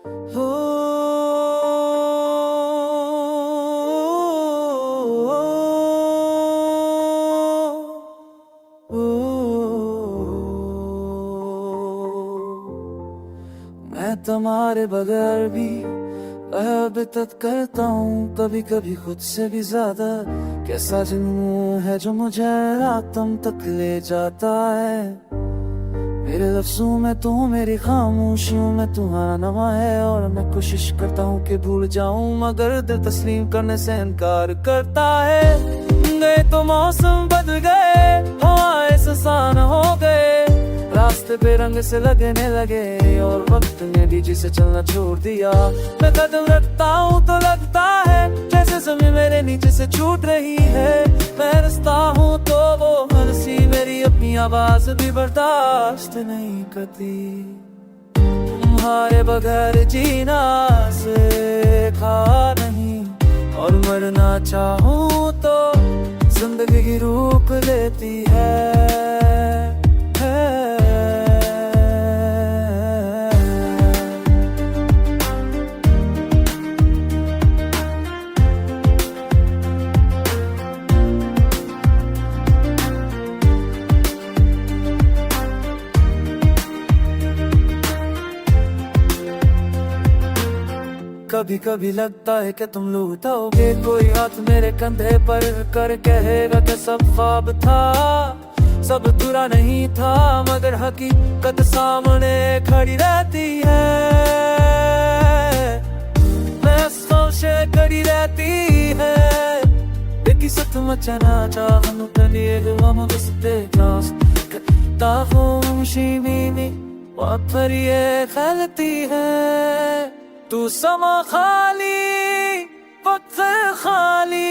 हो मैं तुम्हारे बगैर भी अबितत करता हूँ, कभी कभी खुद से भी ज्यादा। कैसा जुनून है जो मुझे रातों तक ले जाता है। मेरे लफ्जों में तू, मेरी खामोशियों में तुम्हारा नाम है। और मैं कोशिश करता हूँ कि भूल जाऊं, मगर दिल तस्लीम करने से इनकार करता है। गए तो मौसम बदल गए, हवाएं सुसान हो गए, रास्ते पे रंग से लगने लगे, और वक्त ने भी जिसे चलना छोड़ दिया। मैं कदम रखता हूँ तो लगता है जैसे जमीन मेरे नीचे से छूट रही है। मैं रस्ता हूँ तो वो हंसी मेरी अपनी आवाज भी बर्दाश्त नहीं करती। तुम्हारे बगैर जीना सीखा नहीं, और मरना चाहूँ तो जिंदगी रोक लेती है। कभी कभी लगता है कि तुम लौटोगे, कोई हाथ मेरे कंधे पर कर कहेगा कि सब ख्वाब था, सब बुरा नहीं था, मगर हकीकत सामने खड़ी रहती है। मैं सोचे खड़ी रहती है, लेकिन सत मचना चाहूं तनिए हम बसते जास कहता हूँ शीमीनी पर ये फैलती है। तू समा खाली, वक्त खाली,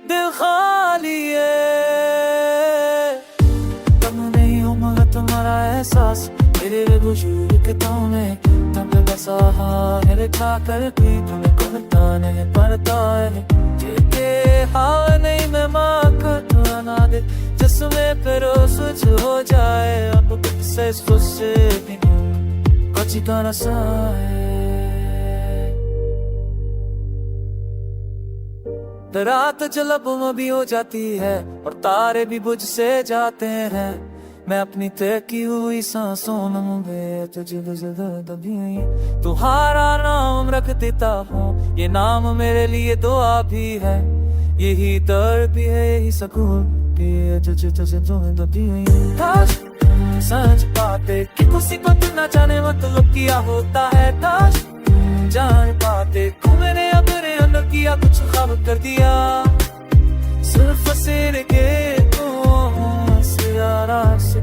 दिल खाली है। तुम नहीं हो मगर तुम्हारा एहसास मेरे वजूद के में तब बसा है। रेखा कर भी तुम्हें कहता नहीं पड़ता है, ये हाँ नहीं मैं माँ का बना दे जिसमें फिर स्विच हो जाए। अब से से भी कच्ची का रसा है। रात जलब भी हो जाती है, और तारे भी बुझ से जाते हैं। मैं अपनी तय की हुई सांसों में तुम्हारा नाम रख देता हूँ। ये नाम मेरे लिए दुआ भी है, यही दर्द भी है, यही सुकून भी है सच पाते कि किसी को ना जाने मतलब क्या होता है। काश जान पाते को मैंने अपने अंदर किया कुछ ख्वाब कर दिया। सिर्फ सिर के तो सियारा से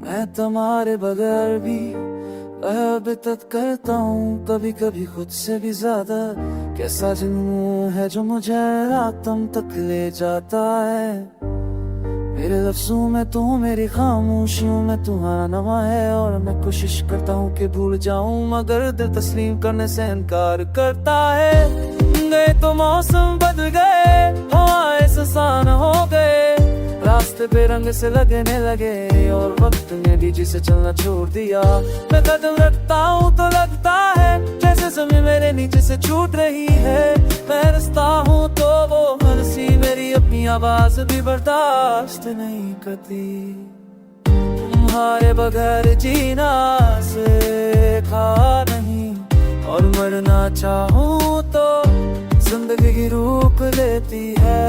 मैं तुम्हारे बगैर भी अबितत करता हूँ, कभी कभी खुद से भी ज्यादा। कैसा जुनून है जो मुझे रातों तक ले जाता है। मेरे लफ्जों में तू, मेरी खामोशियों में तुम्हारा नाम है। और मैं कोशिश करता हूँ कि भूल जाऊं, मगर दिल तस्लीम करने से इनकार करता है। गए तो मौसम बदल गए, हवाएं सुसान हो गए, रास्ते पे रंग से लगने लगे, और वक्त ने भी जिसे चलना छोड़ दिया। मैं कदम रखता हूँ तो लगता है जैसे जमीन मेरे नीचे से छूट रही है। मैं रस्ता हूँ तो वो हंसी मेरी अपनी आवाज भी बर्दाश्त नहीं करती। तुम्हारे बगैर जीना सीखा नहीं, और मरना चाहूँ तो जिंदगी रोक लेती है।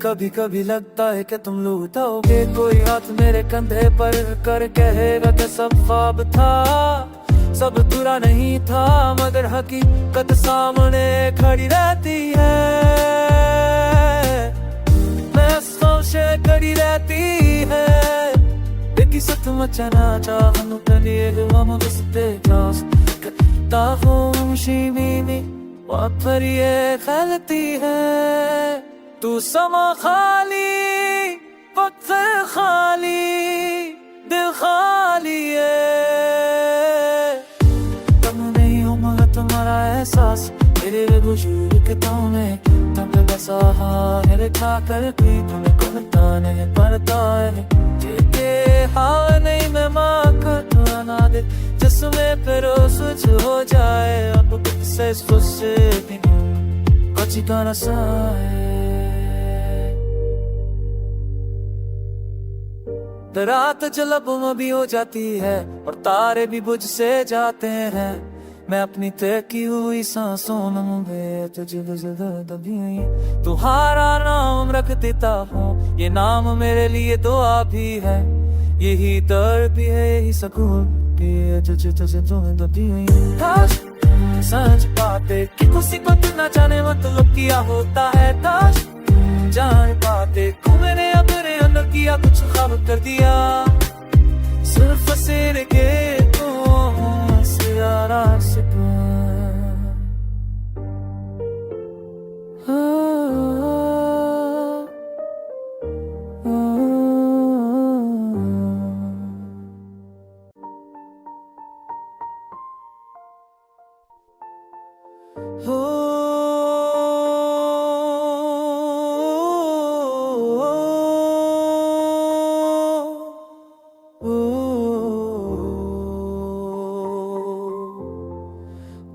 कभी कभी लगता है कि तुम लौटोगे, कोई हाथ मेरे कंधे पर कर कहेगा कि सब ख्वाब था, सब बुरा नहीं था, मगर हकीकत सामने खड़ी रहती है। मैं सोचे खड़ी रहती है, लेकिन सत मचना चाहूं तनिए हम बसते जास करता हूँ शिमीनी पर ये खलती है। तू समा खाली, वक्त खाली, दिल खाली है। तुम नहीं हो मगर तुम्हारा एहसास मेरे वजूद के ताने तब बसा है रेखा कर भी तुम्हें करता नहीं पड़ता है। ये हाँ नहीं मैं माँ का ना दे जिसमें फिर स्विच हो जाए, अब से सोचे भी कच्ची का नशा है। रात जलब भी हो जाती है और तारे भी बुझ से जाते हैं। मैं अपनी तय की हुई सांसों में तुम्हारा नाम रख देता हूँ, ये नाम मेरे लिए दुआ भी है, यही दर्द भी है, यही सुकून भी है जो तुम्हें दबी हुई। सच पाते कि किसी को ना जाने मतलब क्या होता है, ताश जान पाते को मैंने अपने अंदर किया कुछ ख्वाब कर दिया, सिर्फ सिर के तो सियारा से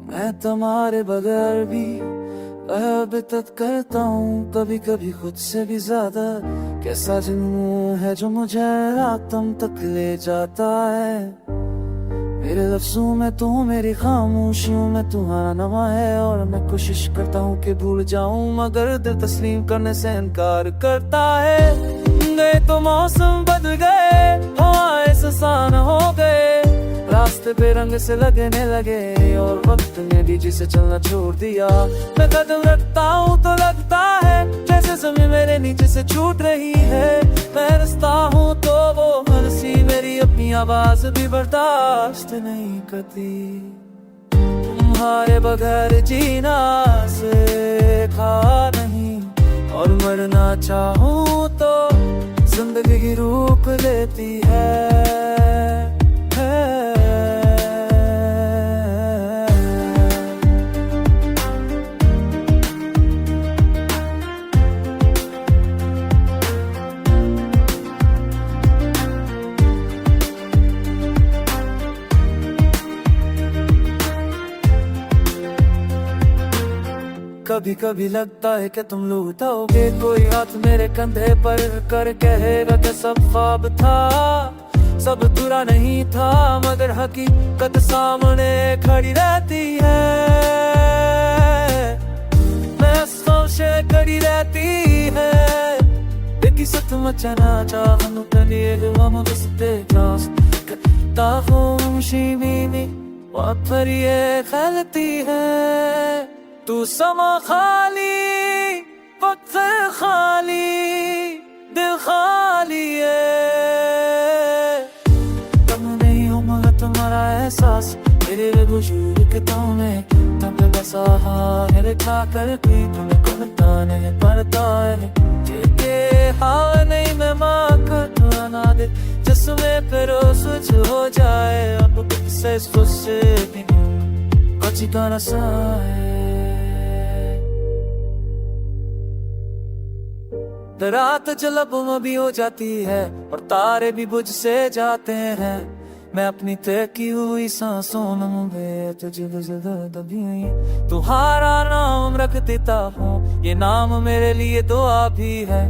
मैं तुम्हारे बगैर भी बेहद करता हूँ, कभी कभी खुद से भी ज्यादा। कैसा जुनून है जो मुझे रातों तक ले जाता है। मेरे लफ्जों में तू, मेरी खामोशियों में तुम्हारा नाम है, और मैं कोशिश करता हूँ कि भूल जाऊं, मगर दिल तस्लीम करने से इनकार करता है। गए तो मौसम बदल गए, हवाएं सुसान हो गए, रास्ते पे रंग से लगने लगे, और वक्त ने भी जिसे चलना छोड़ दिया। मैं कदम रखता हूँ तो लगता है जैसे जमीन मेरे नीचे से छूट रही है। मैं रस्ता हूँ तो वो हंसी मेरी अपनी आवाज भी बर्दाश्त नहीं करती। तुम्हारे बगैर जीना सीखा नहीं, और मरना चाहूँ तो जिंदगी रोक लेती है। कभी कभी लगता है कि तुम लौटोगे, कोई हाथ मेरे कंधे पर कर कहेगा कि सब ख्वाब था, सब बुरा नहीं था, मगर हकीकत सामने खड़ी रहती है। मैं सोचे खड़ी रहती है, लेकिन सत मचना चाहूं तनिए हम बसते जास करता हूँ शिमीनी पर ये खलती है। तू समा खाली, वक्त खाली, दिल खाली है। तुम नहीं हो मगर तुम्हारा एहसास मेरे वजूद के ताने तब बसा है रेखा कर भी तुम्हें करता नहीं पड़ता है। ये हाँ नहीं मैं माँ का ना दे जिसमें फिर स्विच हो जाए, अब से सोचे भी कच्ची का नशा है। रात जलब भी हो जाती है और तारे भी बुझ से जाते हैं। मैं अपनी तय की हुई सांसों में दबी हुई तुम्हारा नाम रख देता हूँ, ये नाम मेरे लिए दुआ भी है,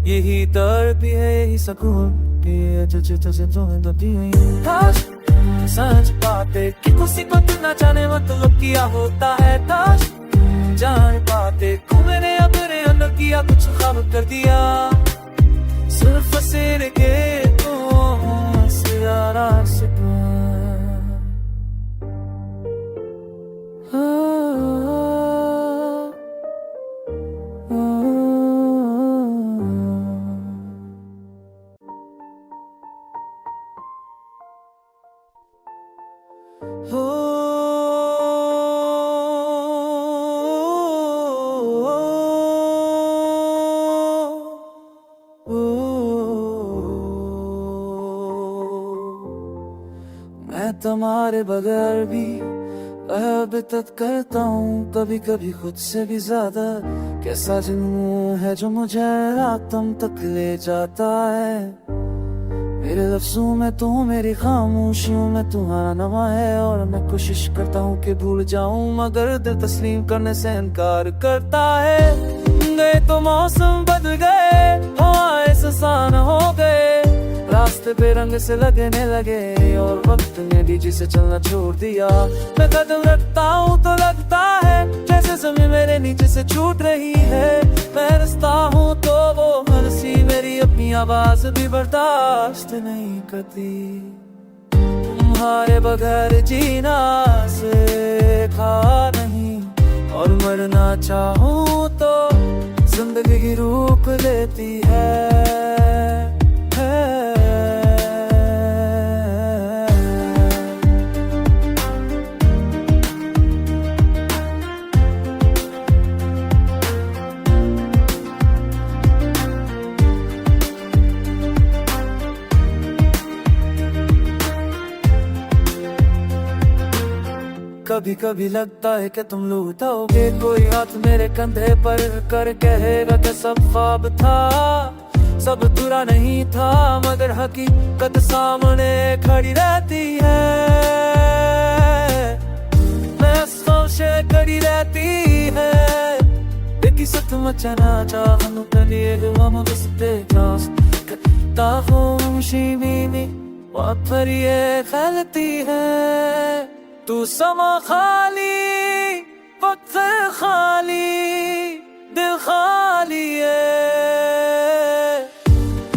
यही दर्द भी है, यही सुकून भी है जो तुम्हें दबी हुई। सच पाते कि किसी को ना जाने मतलब क्या होता है, ताश जान पाते को मैंने अपने अंदर किया कुछ ख्वाब कर दिया, तुम्हारे बगैर भी बेहद करता हूँ कभी कभी खुद से भी ज्यादा। कैसा जुनून है जो मुझे रातों तक ले जाता है। मेरे लफ्जों में तू, मेरी खामोशियों में तुम्हारा नाम है। और मैं कोशिश करता हूँ कि भूल जाऊं, मगर दिल तस्लीम करने से इनकार करता है। गए तो मौसम बदल गए, हवाएं सुसान हो गए, रास्ते पे रंग से लगने लगे और वक्त ने डीजे से चलना छोड़ दिया। मैं कदम रखता हूँ तो लगता है जैसे जमीन मेरे नीचे से छूट रही है। मैं रस्ता हूँ तो वो हंसी मेरी अपनी आवाज भी बर्दाश्त नहीं करती। तुम्हारे बगैर जीना सीखा नहीं, और मरना चाहूँ तो जिंदगी रोक लेती है। कभी कभी लगता है कि तुम लौटोगे, कोई हाथ मेरे कंधे पर कर कहेगा कि सब ख्वाब था, सब बुरा नहीं था, मगर हकीकत सामने खड़ी रहती है। मैं सोचे खड़ी रहती है, लेकिन सत मचना चाहूं तलिए हम बसते जास करता हूँ शिवीनी वापर ये खलती है। तू समा खाली, वक्त खाली, दिल खाली है।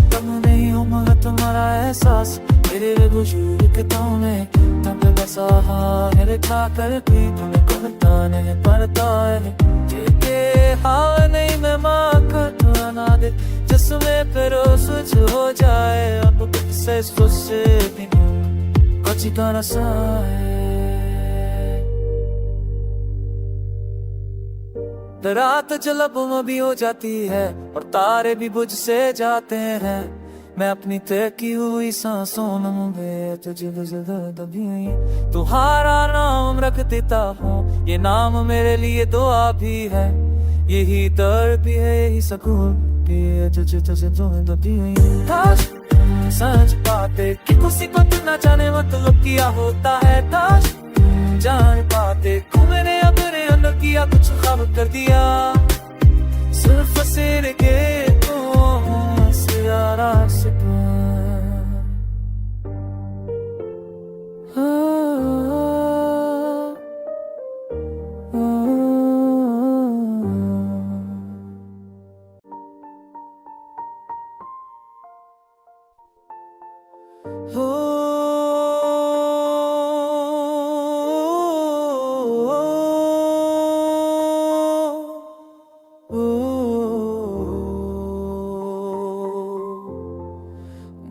तुम नहीं हो मगर तुम्हारा एहसास मेरे वजूद के ताऊ में तब बसा है। लिखा कर भी तुम्हें कहता नहीं पड़ता है कि हाँ नहीं मैं माँ का बना दे जिसमें फिर स्विच हो जाए। अब से से भी कुछ गाना सा है। रात जलब में भी हो जाती है और तारे भी बुझ से जाते हैं। मैं अपनी तय की हुई सांसों में तुम्हारा नाम रख देता हूँ। ये नाम मेरे लिए दुआ भी है, यही दर्द भी है, यही सुकून भी है जो दबी हुई। सच पाते कि किसी को ना जाने मतलब क्या होता है। ताश जान पाते को मैंने अपने अंदर किया कुछ ख्वाब कर दिया। सिर्फ सिर के तो सियारा से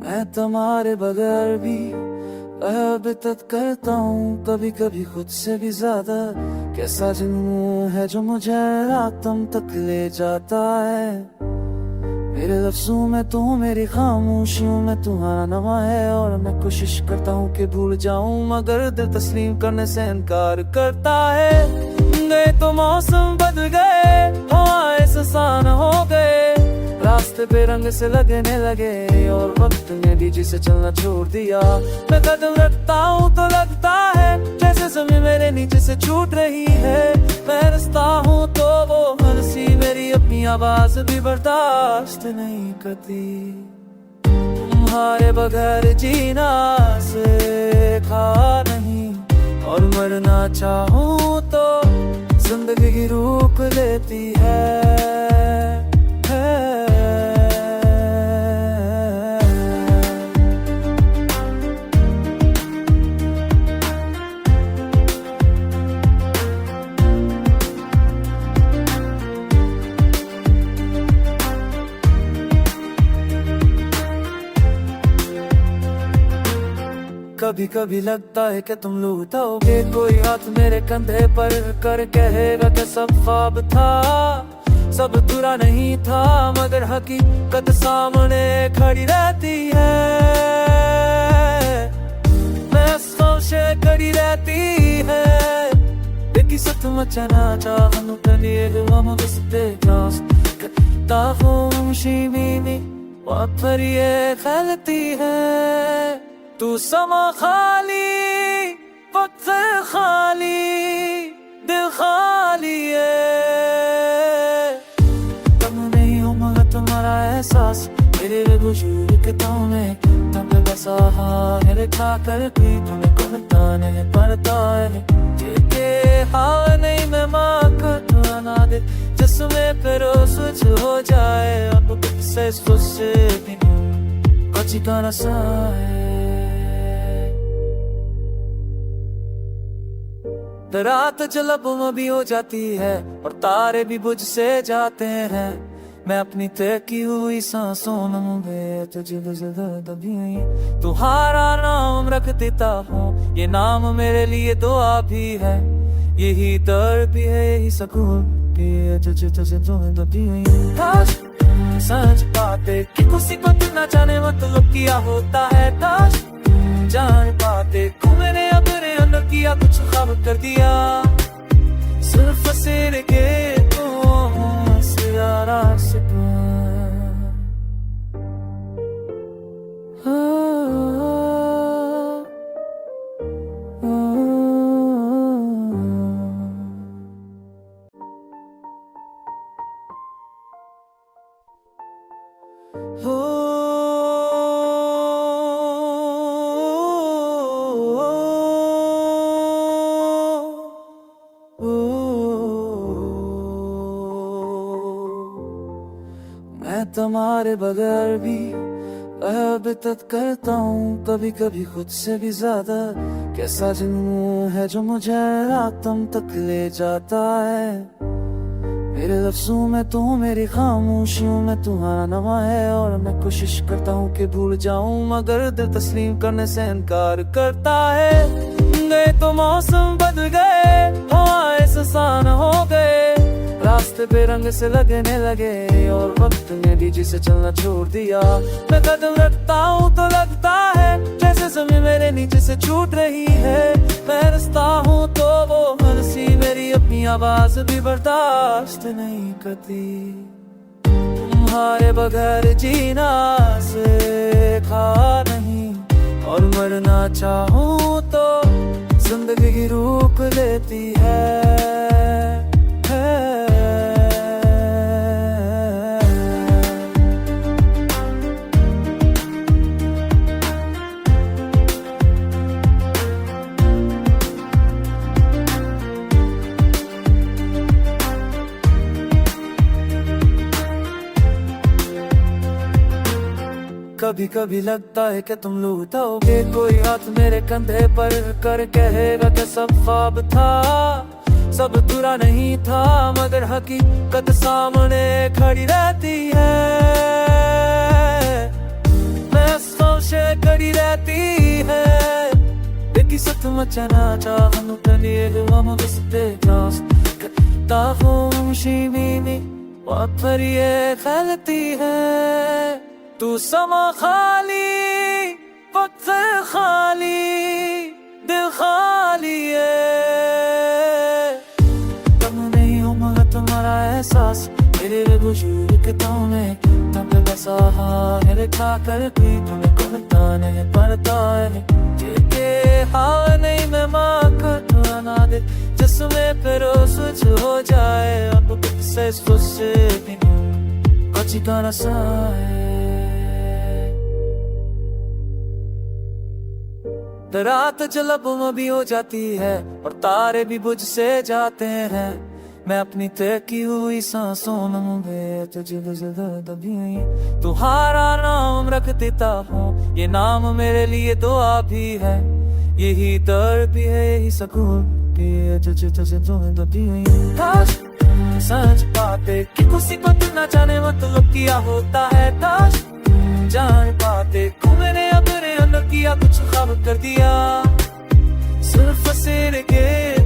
मैं तुम्हारे बगैर भी बेहद करता हूँ कभी कभी खुद से भी ज्यादा। कैसा जुनून है जो मुझे रातों तक ले जाता है। मेरे लफ्जों में तू, मेरी खामोशियों में तुम्हारा नाम है। और मैं कोशिश करता हूँ कि भूल जाऊं, मगर दिल तस्लीम करने से इनकार करता है। गए तो मौसम बदल गए, हवाएं सुसान हो गए, रास्ते पे रंग से लगने लगे और वक्त ने डीजे से चलना छोड़ दिया। मैं कदम रखता हूँ तो लगता है जैसे जमीन मेरे नीचे से छूट रही है। मैं रस्ता हूँ तो वो हंसी मेरी अपनी आवाज भी बर्दाश्त नहीं करती। तुम्हारे बगैर जीना सीखा नहीं, और मरना चाहूँ तो जिंदगी रोक लेती है। कभी कभी लगता है कि तुम लौटोगे, कोई हाथ मेरे कंधे पर कर कहेगा कि सब ख्वाब था, सब बुरा नहीं था, मगर हकीकत सामने खड़ी रहती है। मैं सोच संशय करी रहती है देखी सत मचना चाहनु तनिए हम बसते जास करता हूँ शिवीनी बात पर ये फैलती है तू समा खाली पत्थर खाली दिल खाली है तुम नहीं हो मगर तुम्हारा एहसास मेरे वजूद के में तब बसा है रेखा करके तुम्हें कहता नहीं पड़ता है ये हाँ नहीं मैं माँ का ना दे जिसमें फिर स्विच हो जाए अब से से कच्ची का नशा है रात जलब भी हो जाती है और तारे भी बुझ से जाते हैं मैं अपनी तय की हुई सांसों में दबी हुई तुम्हारा नाम रख देता हूँ ये नाम मेरे लिए दुआ भी है यही दर्द भी है यही सुकून भी है जो दबी हुई सच पाते कि किसी को ना जाने मतलब क्या होता है काश जान पाते को मैंने अपने अंदर किया कुछ खबर कर दिया सिर्फ सिर के तो सियारा से मैं तुम्हारे बगैर भी बेहद करता हूँ कभी कभी खुद से भी ज्यादा कैसा जुनून है जो मुझे रातों तक ले जाता है मेरे लफ्जों में तू मेरी खामोशियों में तुम्हारा नाम है और मैं कोशिश करता हूँ कि भूल जाऊं मगर दिल तस्लीम करने से इनकार करता है गए तो मौसम बदल गए हवाएं सुसान हो गए रास्ते पे रंग से लगने लगे और वक्त ने भी जिसे चलना छोड़ दिया मैं कदम रखता हूँ तो लगता है जैसे जमीन मेरे नीचे से छूट रही है मैं रस्ता हूँ तो वो हंसी मेरी अपनी आवाज भी बर्दाश्त नहीं करती तुम्हारे बगैर जीना सीखा नहीं और मरना चाहूँ तो जिंदगी रोक लेती है कभी कभी लगता है कि तुम लौटोगे कोई हाथ मेरे कंधे पर कर कहेगा कि सब ख्वाब था सब बुरा नहीं था मगर हकीकत सामने खड़ी रहती है मैं संशय करी रहती है देखी सत मचना चाहनु तनिए हम बसते जास करता हूँ शिवीनी बात पर ये फैलती है तू समा खाली पत्थर खाली दिल खाली है तुम नहीं हो मगर तुम्हारा एहसास मेरे वजूद के में तब बसा है रेखा करके तुम्हें कहता नहीं पड़ता है ये हाँ नहीं मैं माँ का ना दे जिसमें फिर स्विच हो जाए अब से कच्ची का नशा है रात जलब भी हो जाती है और तारे भी बुझ से जाते हैं मैं अपनी तय की हुई सांसों में दबी हुई तुम्हारा नाम रख देता हूँ ये नाम मेरे लिए दुआ भी है यही दर्द भी है यही सुकून भी है जो दबी हुई सच पाते कि किसी को ना जाने मतलब क्या होता है काश जान पाते को मैंने अपने अंदर किया कुछ खबर कर दिया सिर्फ सिर के